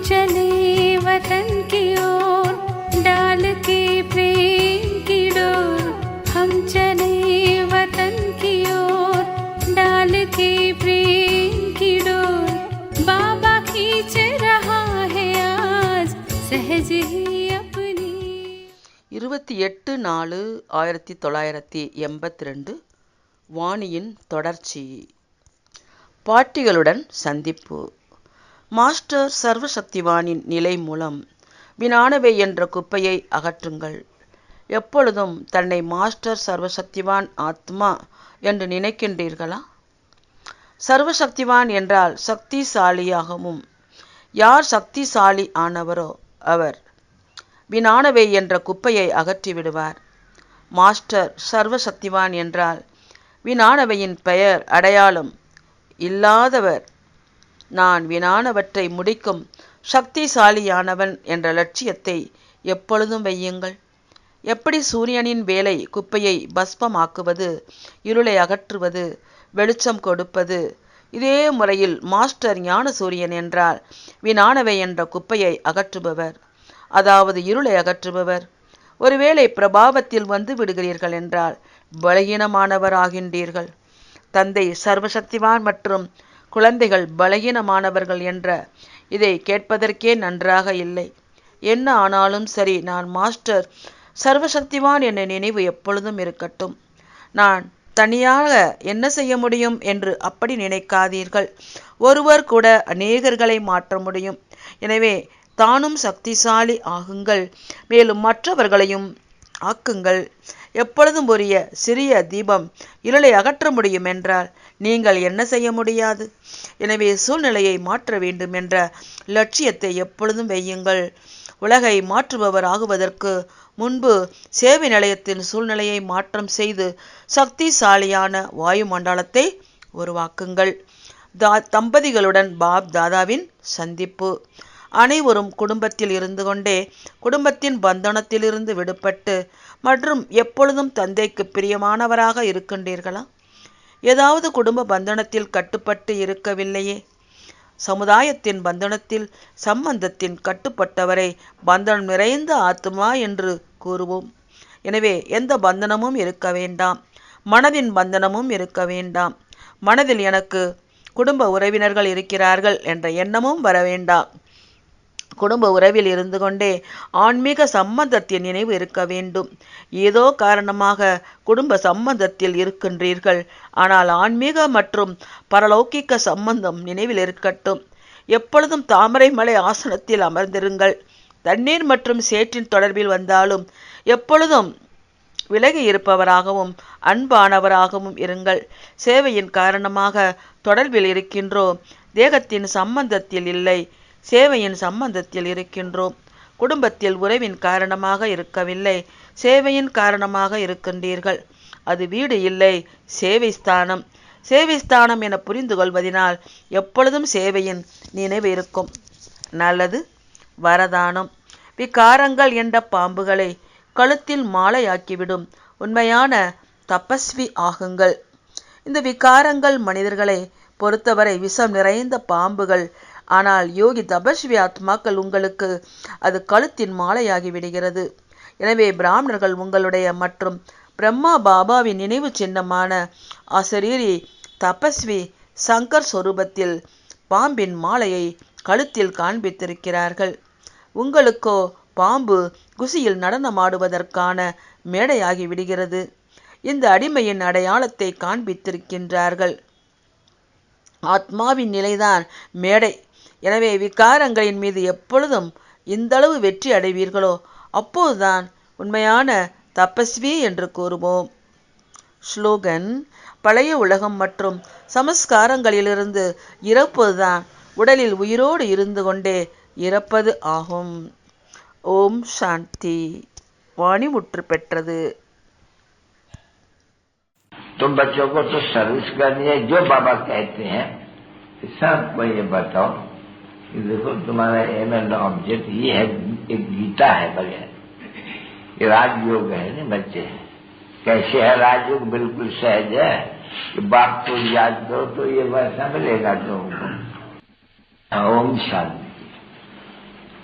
चले वतन की ओर डाल के प्रेम की डोर। हम चले वतन की ओर डाल के प्रेम की डोर। बाबा खींच रहा है आज सहज ही अपनी। 28/4/1982 வாணியின் தொடர்ச்சி. பாட்டிகளுடன் சந்திப்பு. மாஸ்டர் சர்வசக்திவானின் நிலை மூலம் வினானவை என்ற குப்பையை அகற்றுங்கள். எப்பொழுதும் தன்னை மாஸ்டர் சர்வசக்திவான் ஆத்மா என்று நினைக்கின்றீர்களா? சர்வசக்திவான் என்றால் சக்திசாலியாகவும், யார் சக்திசாலி ஆனவரோ அவர் வினானவை என்ற குப்பையை அகற்றிவிடுவார். மாஸ்டர் சர்வசக்திவான் என்றால் வினானவையின் பெயர் அடையாளம் இல்லாதவர். நான் வினானவற்றை முடிக்கும் சக்திசாலியானவன் என்ற லட்சியத்தை எப்பொழுதும் வையுங்கள். எப்படி சூரியனின் வேலை குப்பையை பஸ்பமாக்குவது, இருளை அகற்றுவது, வெளிச்சம் கொடுப்பது, இதே முறையில் மாஸ்டர் ஞான சூரியன் என்றால் வினானவை என்ற குப்பையை அகற்றுபவர், அதாவது இருளை அகற்றுபவர். ஒருவேளை பிரபாவத்தில் வந்து விடுகிறீர்கள் என்றால் பலகீனமானவர் ஆகின்றீர்கள். தந்தை சர்வசக்திவான் மற்றும் குழந்தைகள் பலகீனமானவர்கள் என்ற இதை கேட்பதற்கே நன்றாக இல்லை. என்ன ஆனாலும் சரி, நான் மாஸ்டர் சர்வசக்திவான் என்ற நினைவு எப்பொழுதும் இருக்கட்டும். நான் தனியாக என்ன செய்ய முடியும் என்று அப்படி நினைக்காதீர்கள். ஒருவர் கூட அநேகர்களை மாற்ற முடியும். எனவே தானும் சக்திசாலி ஆகுங்கள், மேலும் மற்றவர்களையும் ஆக்குங்கள். எப்பொழுதும் ஒரு சிறிய தீபம் இருளை அகற்ற முடியும் என்றால் நீங்கள் என்ன செய்ய முடியாது? எனவே சூழ்நிலையை மாற்ற வேண்டும் என்ற லட்சியத்தை எப்பொழுதும் வையுங்கள். உலகை மாற்றுபவர் ஆகுவதற்கு முன்பு சேவை நிலையத்தின் சூழ்நிலையை மாற்றம் செய்து சக்திசாலியான வாயு மண்டலத்தை உருவாக்குங்கள். தம்பதிகளுடன் பாப் தாதாவின் சந்திப்பு. அனைவரும் குடும்பத்தில் இருந்து கொண்டே குடும்பத்தின் பந்தனத்திலிருந்து விடுபட்டு மற்றும் எப்பொழுதும் தந்தைக்கு பிரியமானவராக இருக்கின்றீர்களா? ஏதாவது குடும்ப பந்தனத்தில் கட்டுப்பட்டு இருக்கவில்லையே. சமுதாயத்தின் பந்தனத்தில் சம்பந்தத்தின் கட்டுப்பட்டவரை பந்தனம் நிறைந்த ஆத்மா என்று கூறுவோம். எனவே எந்த பந்தனமும் இருக்க வேண்டாம், மனதின் பந்தனமும் இருக்க வேண்டாம். மனதில் எனக்கு குடும்ப உறவினர்கள் இருக்கிறார்கள் என்ற எண்ணமும் வர வேண்டாம். குடும்ப உறவில் இருந்து கொண்டே ஆன்மீக சம்பந்தத்தின் நினைவு இருக்க வேண்டும். ஏதோ காரணமாக குடும்ப சம்பந்தத்தில் இருக்கின்றீர்கள், ஆனால் ஆன்மீக மற்றும் பரலௌகிக்க சம்பந்தம் நினைவில் இருக்கட்டும். எப்பொழுதும் தாமரை மலை ஆசனத்தில் அமர்ந்திருங்கள். தண்ணீர் மற்றும் சேற்றின் தொடர்பில் வந்தாலும் எப்பொழுதும் விலகி இருப்பவராகவும் அன்பானவராகவும் இருங்கள். சேவையின் காரணமாக தொடர்பில் இருக்கின்றோம், தேகத்தின் சம்பந்தத்தில் இல்லை. சேவையின் சம்பந்தத்தில் இருக்கின்றோம். குடும்பத்தில் உறவின் காரணமாக இருக்கவில்லை, சேவையின் காரணமாக இருக்கின்றீர்கள். அது வீடு இல்லை, சேவை ஸ்தானம். சேவை ஸ்தானம் என புரிந்து கொள்வதனால் எப்பொழுதும் சேவையின் நினைவு இருக்கும். நல்லது. வரதானம். விகாரங்கள் என்ற பாம்புகளை கழுத்தில் மாலையாக்கிவிடும் உண்மையான தபஸ்வி ஆகுங்கள். இந்த விகாரங்கள் மனிதர்களை பொறுத்தவரை விஷம் நிறைந்த பாம்புகள். ஆனால் யோகி தபஸ்வி ஆத்மாக்கள் உங்களுக்கு அது கழுத்தின் மாலையாகி விடுகிறது. எனவே பிராமணர்கள் உங்களுடைய மற்றும் பிரம்மா பாபாவின் நினைவு சின்னமான அசரீரி தபஸ்வி சங்கர் சொரூபத்தில் பாம்பின் மாலையை கழுத்தில் காண்பித்திருக்கிறார்கள். உங்களுக்கோ பாம்பு குசியில் நடனமாடுவதற்கான மேடையாகி விடுகிறது. இந்த அடிமையின் அடையாளத்தை காண்பித்திருக்கின்றார்கள். ஆத்மாவின் நிலைதான் மேடை. எனவே விகாரங்களின் மீது எப்பொழுதும் இந்தளவு வெற்றி அடைவீர்களோ அப்போதுதான் உண்மையான தபஸ்வி என்று கூறுவோம். ஸ்லோகன். பழைய உலகம் மற்றும் சமஸ்காரங்களிலிருந்து இறப்பதுதான் உடலில் உயிரோடு இருந்து கொண்டே இறப்பது ஆகும். ஓம் சாந்தி. வாணிமுற்று பெற்றது. तुम बच्चों को तो सर्विस करनी है, जो बाबा कहते हैं सबको ये बताओ कि देखो तुम्हारा एम एंड ऑब्जेक्ट ये है, एक गीता है बगैर, ये राजयोग है ना बच्चे। कैसे है राजयोग? बिल्कुल सहज है कि बाप को याद करो तो ये वैसा मिलेगा तुमको। ओम शांति।